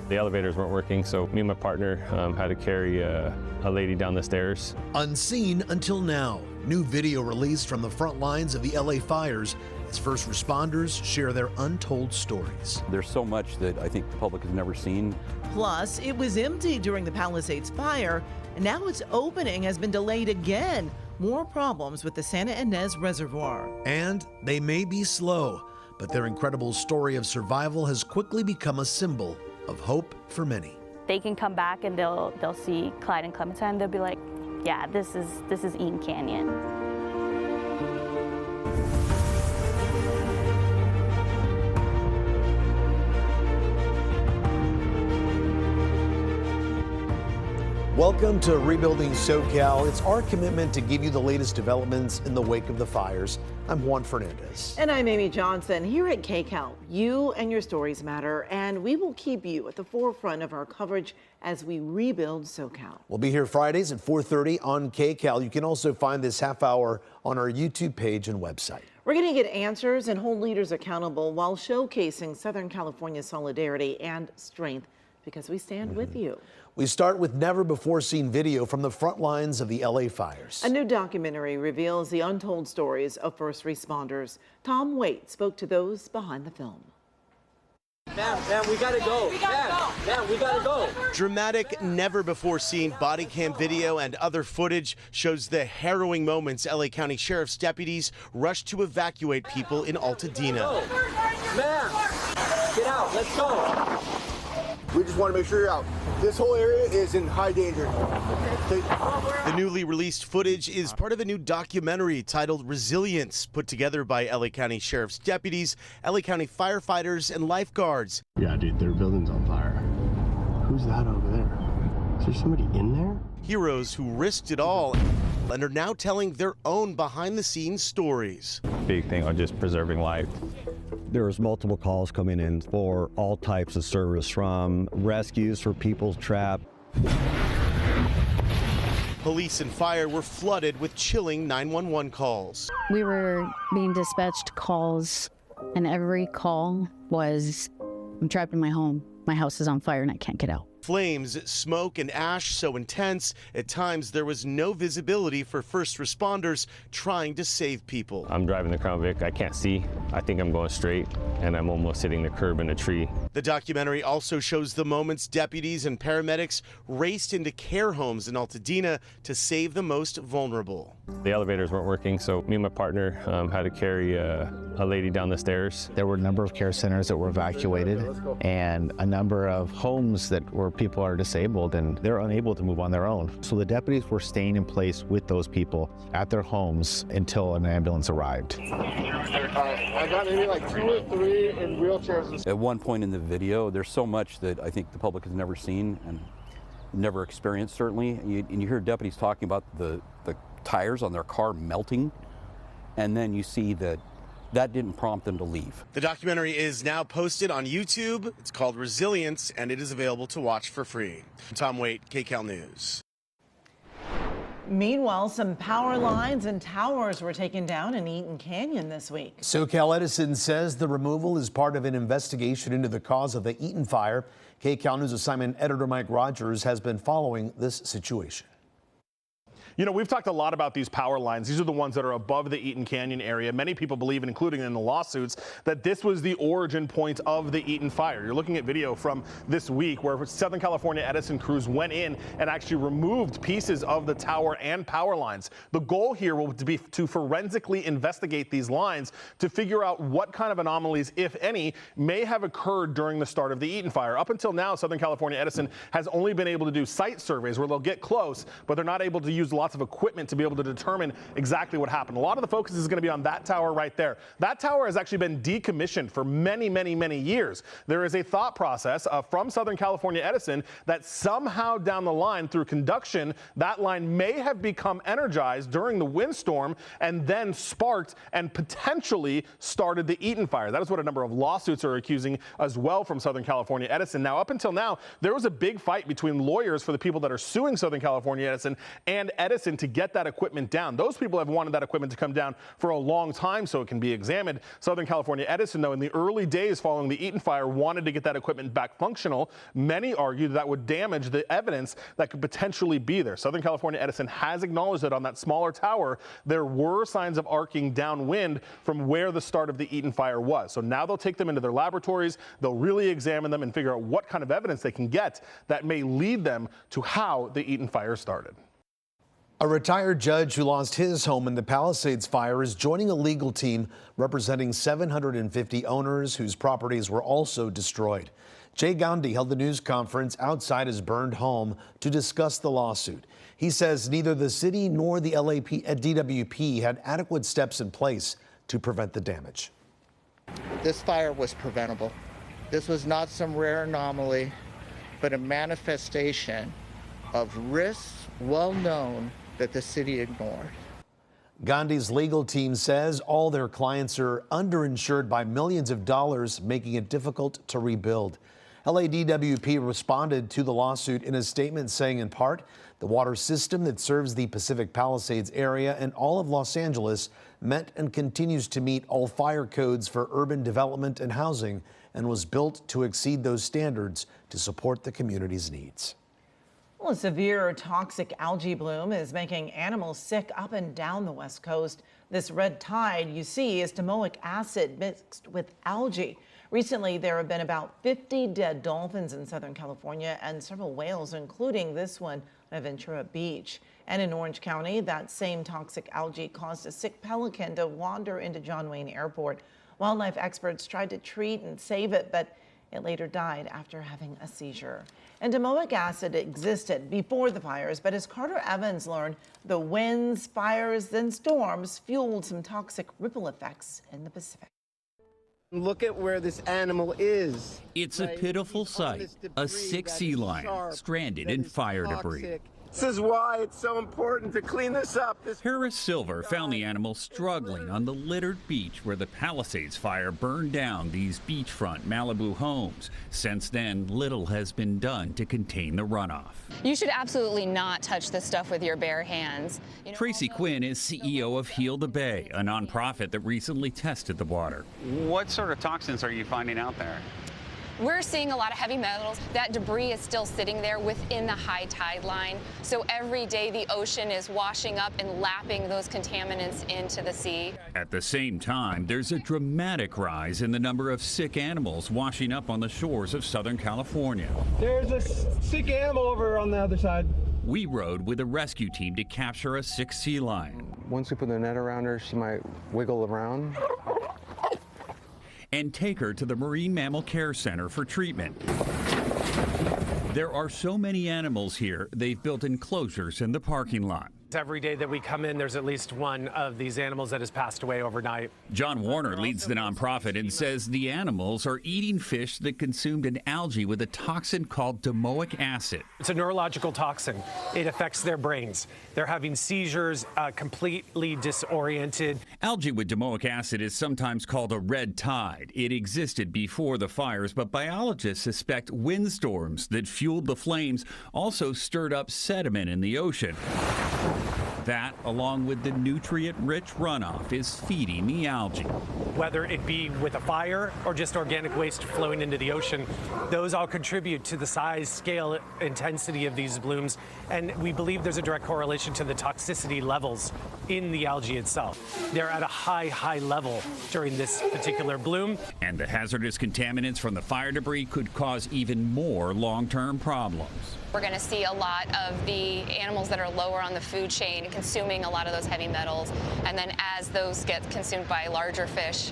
The elevators weren't working, so me and my partner had to carry a lady down the stairs. Unseen until now, new video released from the front lines of the LA fires as first responders share their untold stories. There's so much that I think the public has never seen. Plus, it was empty during the Palisades Fire, and now its opening has been delayed again. More problems with the Santa Ynez Reservoir. And they may be slow, but their incredible story of survival has quickly become a symbol of hope for many. They can come back and they'll see Clyde and Clementine, and they'll be like, yeah, this is Eaton Canyon. Welcome to Rebuilding SoCal. It's our commitment to give you the latest developments in the wake of the fires. I'm Juan Fernandez. And I'm Amy Johnson. Here at KCAL, you and your stories matter, and we will keep you at the forefront of our coverage as we rebuild SoCal. We'll be here Fridays at 4:30 on KCAL. You can also find this half hour on our YouTube page and website. We're going to get answers and hold leaders accountable while showcasing Southern California's solidarity and strength, because we stand with you. We start with never-before-seen video from the front lines of the LA fires. A new documentary reveals the untold stories of first responders. Tom Waite spoke to those behind the film. Man, we gotta go. Man, we gotta go. Dramatic, never-before-seen body cam video and other footage shows the harrowing moments LA County Sheriff's deputies rushed to evacuate people in Altadena. Man, get out, let's go. We just want to make sure you're out. This whole area is in high danger. The newly released footage is part of a new documentary titled Resilience, put together by LA County Sheriff's deputies, LA County firefighters, and lifeguards. Yeah, dude, their building's on fire. Who's that over there? Is there somebody in there? Heroes who risked it all and are now telling their own behind-the-scenes stories. Big thing on just preserving life. There was multiple calls coming in for all types of service, from rescues for people trapped. Police and fire were flooded with chilling 911 calls. We were being dispatched calls, and every call was, I'm trapped in my home. My house is on fire and I can't get out. Flames, smoke, and ash so intense, at times there was no visibility for first responders trying to save people. I'm driving the Crown Vic. I can't see. I think I'm going straight, and I'm almost hitting the curb in a tree. The documentary also shows the moments deputies and paramedics raced into care homes in Altadena to save the most vulnerable. The elevators weren't working, so me and my partner had to carry a lady down the stairs. There were a number of care centers that were evacuated, and a number of homes that where people are disabled and they're unable to move on their own. So the deputies were staying in place with those people at their homes until an ambulance arrived. I got maybe like 2 or 3 in wheelchairs. At one point in the video, there's so much that I think the public has never seen and never experienced, certainly. And you hear deputies talking about the tires on their car melting, and then you see that didn't prompt them to leave. The documentary is now posted on YouTube. It's called Resilience, and it is available to watch for free. Tom Waite, KCAL News. Meanwhile, some power lines and towers were taken down in Eaton Canyon this week. SoCal Edison says the removal is part of an investigation into the cause of the Eaton Fire. KCAL News assignment editor Mike Rogers has been following this situation. You know, we've talked a lot about these power lines. These are the ones that are above the Eaton Canyon area. Many people believe, including in the lawsuits, that this was the origin point of the Eaton Fire. You're looking at video from this week where Southern California Edison crews went in and actually removed pieces of the tower and power lines. The goal here will be to forensically investigate these lines to figure out what kind of anomalies, if any, may have occurred during the start of the Eaton Fire. Up until now, Southern California Edison has only been able to do site surveys where they'll get close, but they're not able to use lots of equipment to be able to determine exactly what happened. A lot of the focus is going to be on that tower right there. That tower has actually been decommissioned for many, many, many years. There is a thought process from Southern California Edison that somehow down the line through conduction, that line may have become energized during the windstorm and then sparked and potentially started the Eaton Fire. That is what a number of lawsuits are accusing as well from Southern California Edison. Now, up until now, there was a big fight between lawyers for the people that are suing Southern California Edison and Edison Edison to get that equipment down. Those people have wanted that equipment to come down for a long time so it can be examined. Southern California Edison, though, in the early days following the Eaton fire, wanted to get that equipment back functional. Many argued that would damage the evidence that could potentially be there. Southern California Edison has acknowledged that on that smaller tower, there were signs of arcing downwind from where the start of the Eaton fire was. So now they'll take them into their laboratories. They'll really examine them and figure out what kind of evidence they can get that may lead them to how the Eaton fire started. A retired judge who lost his home in the Palisades fire is joining a legal team representing 750 owners whose properties were also destroyed. Jay Gandhi held the news conference outside his burned home to discuss the lawsuit. He says neither the city nor the DWP had adequate steps in place to prevent the damage. This fire was preventable. This was not some rare anomaly, but a manifestation of risks well known that the city ignored. Gandhi's legal team says all their clients are underinsured by millions of dollars, making it difficult to rebuild. LADWP responded to the lawsuit in a statement saying, in part, the water system that serves the Pacific Palisades area and all of Los Angeles met and continues to meet all fire codes for urban development and housing and was built to exceed those standards to support the community's needs. Well, a severe toxic algae bloom is making animals sick up and down the West Coast. This red tide you see is domoic acid mixed with algae. Recently, there have been about 50 dead dolphins in Southern California and several whales, including this one at Ventura Beach. And in Orange County, that same toxic algae caused a sick pelican to wander into John Wayne Airport. Wildlife experts tried to treat and save it, but it later died after having a seizure. And domoic acid existed before the fires, but as Carter Evans learned, the winds, fires, and storms fueled some toxic ripple effects in the Pacific. Look at where this animal is. It's a pitiful sight, a sick sea lion stranded in fire debris. This is why it's so important to clean this up. Harris Silver found the animal struggling on the littered beach where the Palisades fire burned down these beachfront Malibu homes. Since then, little has been done to contain the runoff. You should absolutely not touch this stuff with your bare hands. Tracy Quinn is CEO of Heal the Bay, a nonprofit that recently tested the water. What sort of toxins are you finding out there? We're seeing a lot of heavy metals. That debris is still sitting there within the high tide line. So every day the ocean is washing up and lapping those contaminants into the sea. At the same time, there's a dramatic rise in the number of sick animals washing up on the shores of Southern California. There's a sick animal over on the other side. We rode with a rescue team to capture a sick sea lion. Once we put the net around her, she might wiggle around. And take her to the Marine Mammal Care Center for treatment. There are so many animals here, they've built enclosures in the parking lot. Every day that we come in, there's at least one of these animals that has passed away overnight. John Warner leads the nonprofit and says the animals are eating fish that consumed an algae with a toxin called domoic acid. It's a neurological toxin. It affects their brains. They're having seizures, completely disoriented. Algae with domoic acid is sometimes called a red tide. It existed before the fires, but biologists suspect windstorms that fueled the flames also stirred up sediment in the ocean. That, along with the nutrient-rich runoff, is feeding the algae. Whether it be with a fire or just organic waste flowing into the ocean, those all contribute to the size, scale, intensity of these blooms. And we believe there's a direct correlation to the toxicity levels in the algae itself. They're at a high level during this particular bloom. And the hazardous contaminants from the fire debris could cause even more long-term problems. We're going to see a lot of the animals that are lower on the food chain consuming a lot of those heavy metals. And then as those get consumed by larger fish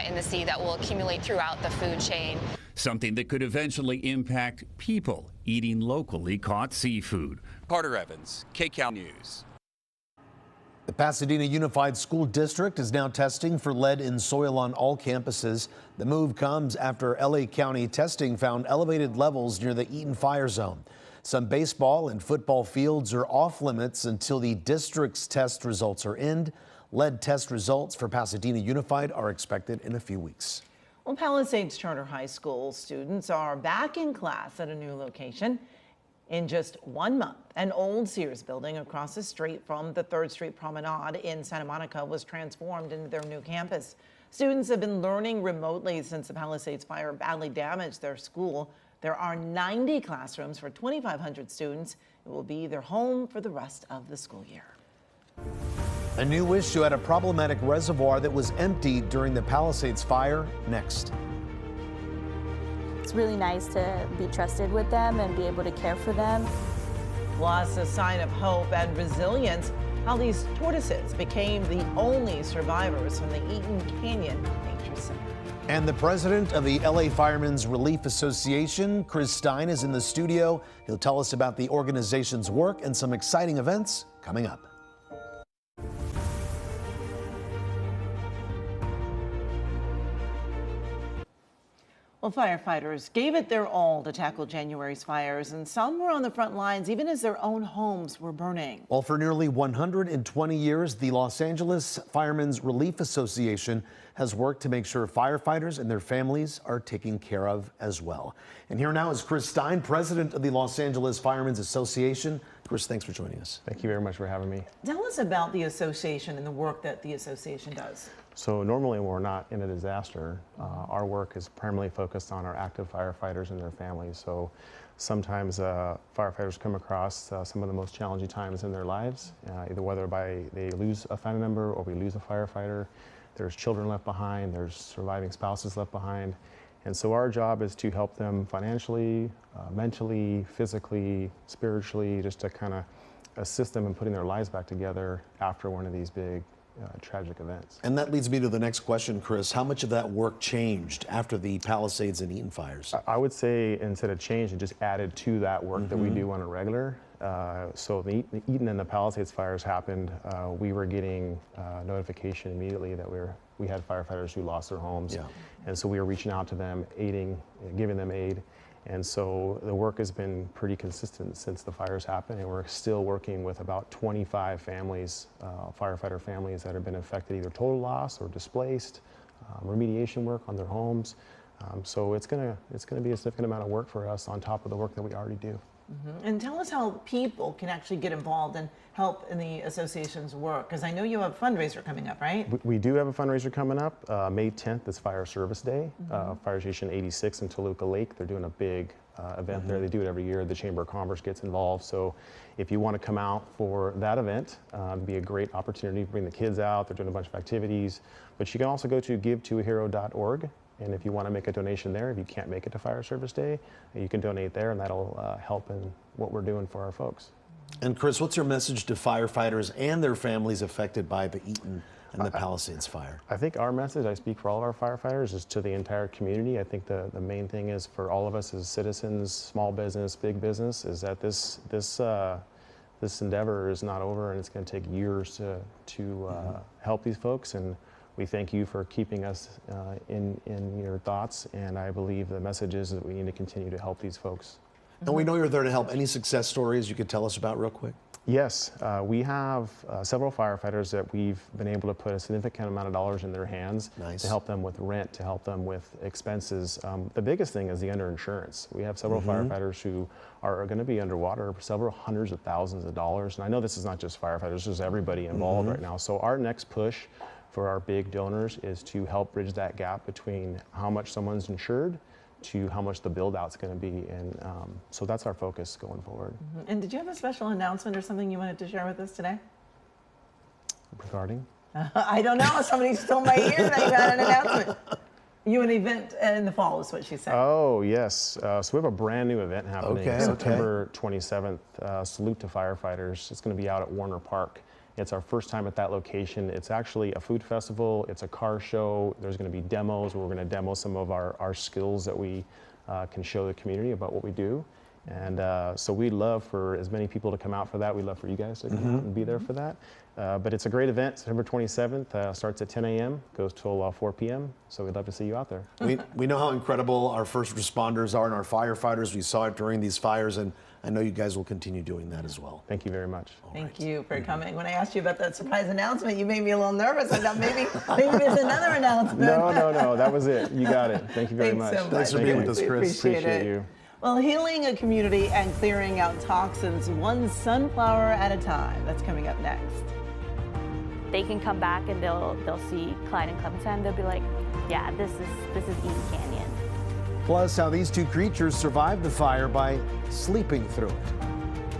in the sea, that will accumulate throughout the food chain. Something that could eventually impact people eating locally caught seafood. Carter Evans, KCAL News. The Pasadena Unified School District is now testing for lead in soil on all campuses. The move comes after LA County testing found elevated levels near the Eaton Fire zone. Some baseball and football fields are off limits until the district's test results are in. Lead test results for Pasadena Unified are expected in a few weeks. Well, Palisades Charter High School students are back in class at a new location. In just 1 month, an old Sears building across the street from the 3rd Street Promenade in Santa Monica was transformed into their new campus. Students have been learning remotely since the Palisades Fire badly damaged their school. There are 90 classrooms for 2,500 students. It will be their home for the rest of the school year. A new issue at a problematic reservoir that was emptied during the Palisades Fire. Next. It's really nice to be trusted with them and be able to care for them. Plus, a sign of hope and resilience, how these tortoises became the only survivors from the Eaton Canyon Nature Center. And the president of the LA Firemen's Relief Association, Chris Stein, is in the studio. He'll tell us about the organization's work and some exciting events coming up. Well, firefighters gave it their all to tackle January's fires, and some were on the front lines even as their own homes were burning. Well, for nearly 120 years, the Los Angeles Firemen's Relief Association has worked to make sure firefighters and their families are taken care of as well. And here now is Chris Stein, president of the Los Angeles Firemen's Association. Chris, thanks for joining us. Thank you very much for having me. Tell us about the association and the work that the association does. So normally when we're not in a disaster, our work is primarily focused on our active firefighters and their families. So sometimes firefighters come across some of the most challenging times in their lives, either whether they lose a family member or we lose a firefighter. There's children left behind, there's surviving spouses left behind. And so our job is to help them financially, mentally, physically, spiritually, just to kind of assist them in putting their lives back together after one of these big tragic events. And that leads me to the next question, Chris. How much of that work changed after the Palisades and Eaton fires? I would say instead of changed, it just added to that work that we do on a regular. So the Eaton and the Palisades fires happened. We were getting notification immediately that we had firefighters who lost their homes. Yeah. And so we were reaching out to them, aiding, giving them aid. And so the work has been pretty consistent since the fires happened, and we're still working with about 25 families, firefighter families that have been affected, either total loss or displaced, remediation work on their homes. So it's gonna be a significant amount of work for us on top of the work that we already do. And tell us how people can actually get involved and help in the association's work, because I know you have a fundraiser coming up, right? We do have a fundraiser coming up. May 10th is Fire Service Day. Fire Station 86 in Toluca Lake, they're doing a big event there. They do it every year. The Chamber of Commerce gets involved. So if you want to come out for that event, it'd be a great opportunity to bring the kids out. They're doing a bunch of activities. But you can also go to givetoahero.org. And if you want to make a donation there, if you can't make it to Fire Service Day, you can donate there, and that'll help in what we're doing for our folks. And Chris, what's your message to firefighters and their families affected by the Eaton and the Palisades fire? I think our message, I speak for all of our firefighters, is to the entire community. I think the main thing is for all of us as citizens, small business, big business, is that this endeavor is not over, and it's going to take years to help these folks. And we thank you for keeping us in your thoughts, and I believe the message is that we need to continue to help these folks. And we know you're there to help. Any success stories you could tell us about real quick? Yes, we have several firefighters that we've been able to put a significant amount of dollars in their hands to help them with rent, to help them with expenses. The biggest thing is the underinsurance. We have several firefighters who are going to be underwater for several hundreds of thousands of dollars. And I know this is not just firefighters, this is everybody involved right now. So our next push for our big donors is to help bridge that gap between how much someone's insured to how much the build out's going to be, and so that's our focus going forward. And did you have a special announcement or something you wanted to share with us today? Regarding? I don't know. Somebody stole my ear that you had an announcement. You an event in the fall is what she said. Oh yes, so we have a brand new event happening September 27th. Salute to Firefighters. It's going to be out at Warner Park. It's our first time at that location. It's actually a food festival. It's a car show. There's going to be demos where we're going to demo some of our skills that we can show the community about what we do. And so we'd love for as many people to come out for that. We'd love for you guys to come out and be there for that. But it's a great event. September 27th, starts at 10 a.m., goes till 4 p.m. So we'd love to see you out there. We know how incredible our first responders are and our firefighters. We saw it during these fires, and I know you guys will continue doing that as well. Thank you very much. Thank you for coming. When I asked you about that surprise announcement, you made me a little nervous. I thought maybe there's another announcement. No, that was it. You got it. Thank you very much. So much. Thanks for being with us, Chris. Appreciate you. Well, Well, healing a community and clearing out toxins one sunflower at a time. That's coming up next. They can come back and they'll see Clyde and Clementine. They'll be like, yeah, this is Eaton Canyon. Plus, how these two creatures survived the fire by sleeping through it.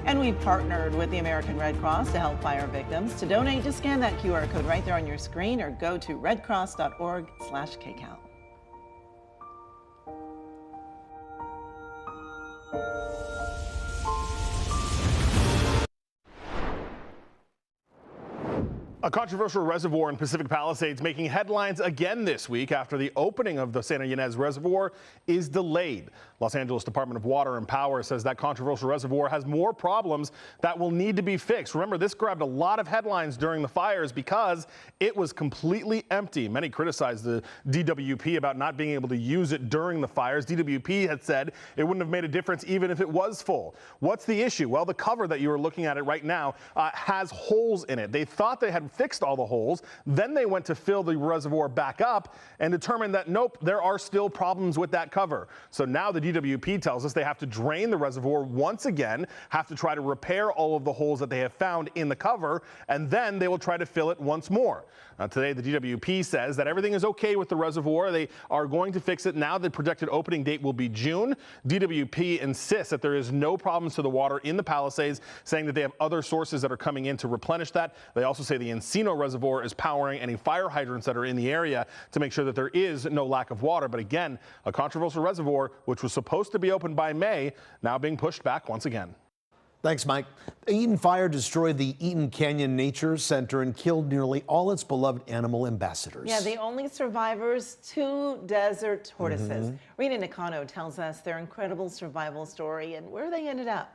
And we've partnered with the American Red Cross to help fire victims. To donate, just scan that QR code right there on your screen or go to redcross.org/KCAL. A controversial reservoir in Pacific Palisades making headlines again this week after the opening of the Santa Ynez Reservoir is delayed. Los Angeles Department of Water and Power says that controversial reservoir has more problems that will need to be fixed. Remember, this grabbed a lot of headlines during the fires because it was completely empty. Many criticized the DWP about not being able to use it during the fires. DWP had said it wouldn't have made a difference even if it was full. What's the issue? Well, the cover that you are looking at it right now has holes in it. They thought they had fixed all the holes. Then they went to fill the reservoir back up and determined that nope, there are still problems with that cover. So now the DWP tells us they have to drain the reservoir once again, have to try to repair all of the holes that they have found in the cover, and then they will try to fill it once more. Today, the DWP says that everything is okay with the reservoir. They are going to fix it now. The projected opening date will be June. DWP insists that there is no problems to the water in the Palisades, saying that they have other sources that are coming in to replenish that. They also say the Encino Reservoir is powering any fire hydrants that are in the area to make sure that there is no lack of water. But again, a controversial reservoir, which was supposed to be open by May, now being pushed back once again. Thanks, Mike. The Eaton Fire destroyed the Eaton Canyon Nature Center and killed nearly all its beloved animal ambassadors. Yeah, the only survivors, 2 desert tortoises. Rena Nakano tells us their incredible survival story and where they ended up.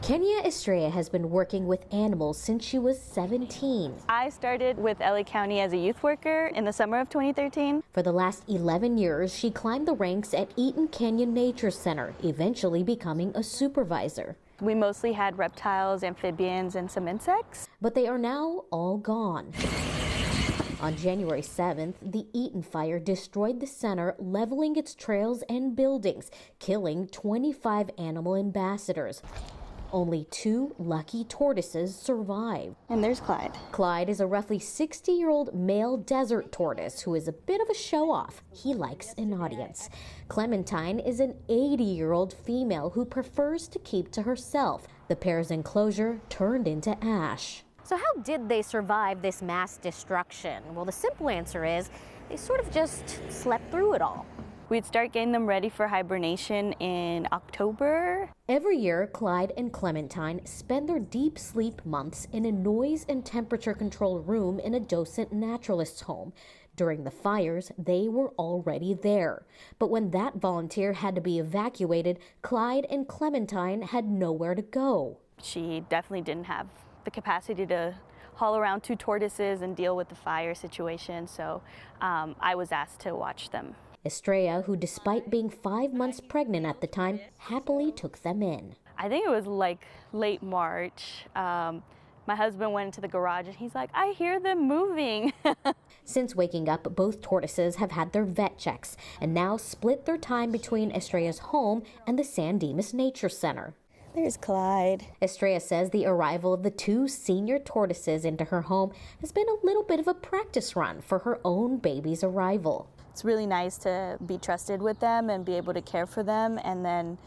Kenya Estrella has been working with animals since she was 17. I started with LA County as a youth worker in the summer of 2013. For the last 11 years, she climbed the ranks at Eaton Canyon Nature Center, eventually becoming a supervisor. We mostly had reptiles, amphibians, and some insects. But they are now all gone. On January 7th, the Eaton Fire destroyed the center, leveling its trails and buildings, killing 25 animal ambassadors. Only 2 lucky tortoises survived. And there's Clyde. Clyde is a roughly 60-year-old male desert tortoise who is a bit of a show-off. He likes an audience. Clementine is an 80-year-old female who prefers to keep to herself. The pair's enclosure turned into ash. So how did they survive this mass destruction? Well, the simple answer is they sort of just slept through it all. We'd start getting them ready for hibernation in October. Every year, Clyde and Clementine spend their deep sleep months in a noise and temperature controlled room in a docent naturalist's home. During the fires, they were already there. But when that volunteer had to be evacuated, Clyde and Clementine had nowhere to go. She definitely didn't have the capacity to haul around 2 tortoises and deal with the fire situation, so I was asked to watch them. Estrella, who despite being 5 months pregnant at the time, happily took them in. I think it was like late March. My husband went into the garage and he's like, I hear them moving. Since waking up, both tortoises have had their vet checks and now split their time between Estrella's home and the San Dimas Nature Center. There's Clyde. Estrella says the arrival of the 2 senior tortoises into her home has been a little bit of a practice run for her own baby's arrival. It's really nice to be trusted with them and be able to care for them, and then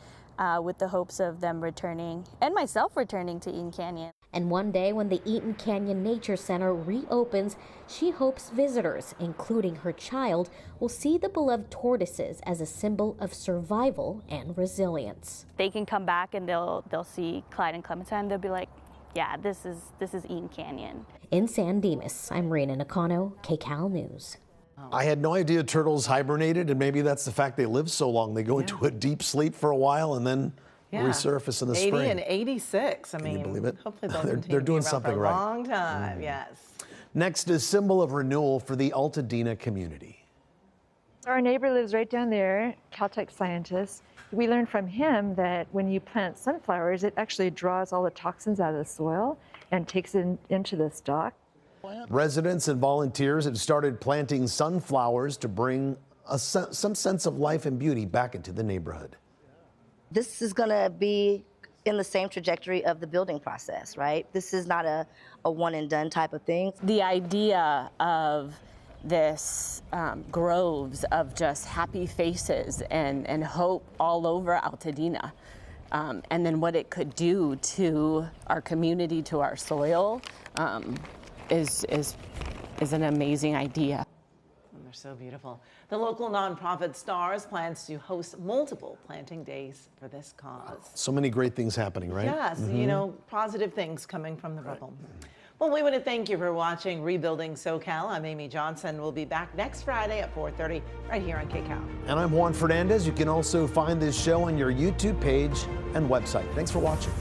with the hopes of them returning and myself returning to Eaton Canyon. And one day when the Eaton Canyon Nature Center reopens, she hopes visitors, including her child, will see the beloved tortoises as a symbol of survival and resilience. They can come back and they'll see Clyde and Clementine. They'll be like, yeah, this is Eaton Canyon. In San Dimas, I'm Rena Nakano, KCAL News. I had no idea turtles hibernated, and maybe that's the fact they live so long. They go into a deep sleep for a while and then resurface in the 80 spring. 80 and 86. I mean, Can you believe it? Hopefully they'll they're continue doing to be around something for a right. long time. Yes. Next is symbol of renewal for the Altadena community. Our neighbor lives right down there, Caltech scientist. We learned from him that when you plant sunflowers, it actually draws all the toxins out of the soil and takes it into the stalk. Residents and volunteers have started planting sunflowers to bring some sense of life and beauty back into the neighborhood. This is going to be in the same trajectory of the building process, right? This is not a one and done type of thing. The idea of this groves of just happy faces and hope all over Altadena, and then what it could do to our community, to our soil, is an amazing idea. They're so beautiful. The local nonprofit STARS plans to host multiple planting days for this cause. So many great things happening, right? Yes, you know, positive things coming from the rubble. Well, we want to thank you for watching Rebuilding SoCal. I'm Amy Johnson. We'll be back next Friday at 4:30 right here on KCAL. And I'm Juan Fernandez. You can also find this show on your YouTube page and website. Thanks for watching.